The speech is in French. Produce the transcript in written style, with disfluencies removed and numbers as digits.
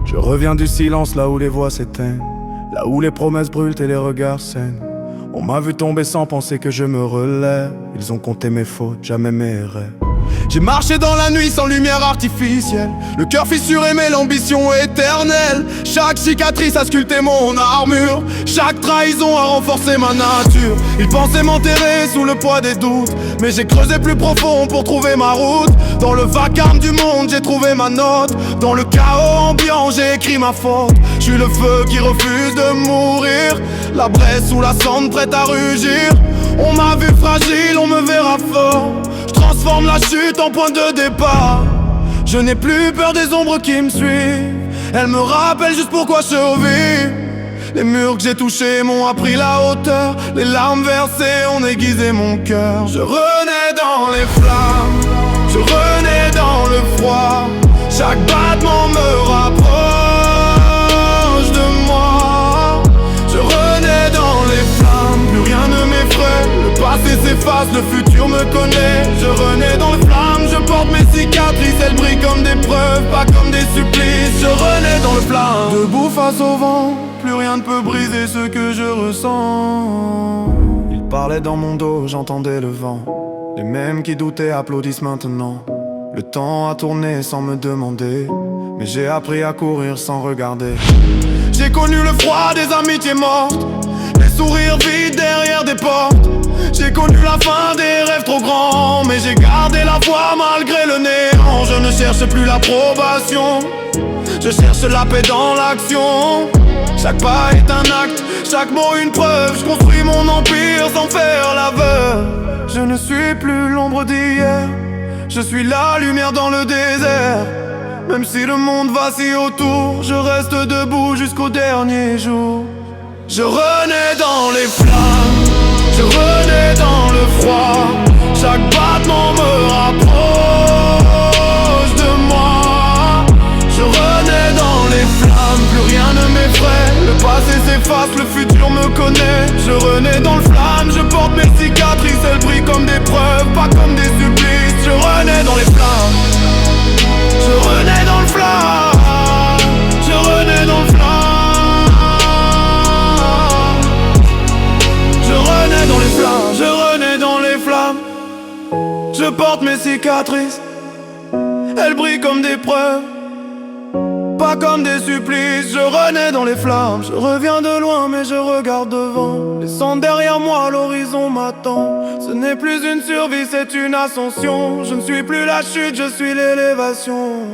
Je reviens du silence, là où les voix s'éteignent, là où les promesses brûlent et les regards saignent. On m'a vu tomber sans penser que je me relève. Ils ont compté mes fautes, jamais mes rêves. J'ai marché dans la nuit sans lumière artificielle, le cœur fissuré mais l'ambition éternelle. Chaque cicatrice a sculpté mon armure, chaque trahison a renforcé ma nature. Ils pensaient m'enterrer sous le poids des doutes, mais j'ai creusé plus profond pour trouver ma route. Dans le vacarme du monde j'ai trouvé ma note, dans le chaos ambiant j'ai écrit ma faute. Je suis le feu qui refuse de mourir, la braise sous la cendre prête à rugir. On m'a vu fragile, on me verra fort. Je transforme la chute en point de départ. Je n'ai plus peur des ombres qui me suivent, elles me rappellent juste pourquoi je survis. Les murs que j'ai touchés m'ont appris la hauteur, les larmes versées ont aiguisé mon cœur. Je renais dans les flammes, je renais dans le froid. Chaque battement me rapproche de moi. Je renais dans les flammes, plus rien ne m'effraie. Le passé s'efface, le futur me connaît. Je renais dans les flammes, je porte mes cicatrices. Elles brillent comme des preuves, pas comme des supplices. Je renais dans le flamme, debout face au vent. Plus rien ne peut briser ce que je ressens. Ils parlaient dans mon dos, j'entendais le vent. Les mêmes qui doutaient applaudissent maintenant. Le temps a tourné sans me demander, mais j'ai appris à courir sans regarder. J'ai connu le froid des amitiés mortes, les sourires vides derrière des portes. J'ai connu la fin des rêves trop grands, mais j'ai gardé la foi malgré le néant. Je ne cherche plus l'approbation, je cherche la paix dans l'action. Chaque pas est un acte, chaque mot une preuve. Je construis mon empire sans faire l'aveugle. Je ne suis plus l'ombre d'hier, je suis la lumière dans le désert. Même si le monde vacille autour, je reste debout jusqu'au dernier jour. Je renais dans les flammes, je renais dans le froid. Chaque battement me rapproche de moi. Je renais dans les flammes, plus rien ne m'effraie. Le passé s'efface, le futur me connaît. Je renais dans le flamme, je porte mes cicatrices. Elles brillent comme des preuves, pas comme des supplices. Je renais dans les flammes, je renais dans le flamme, je renais dans le flamme. Je renais dans les flammes, je renais dans les flammes. Je porte mes cicatrices, elles brillent comme des preuves, pas comme des supplices. Je renais dans les flammes, je reviens de loin mais je regarde devant. Laissant derrière moi, l'horizon m'attend. Ce n'est plus une survie, c'est une ascension. Je ne suis plus la chute, je suis l'élévation.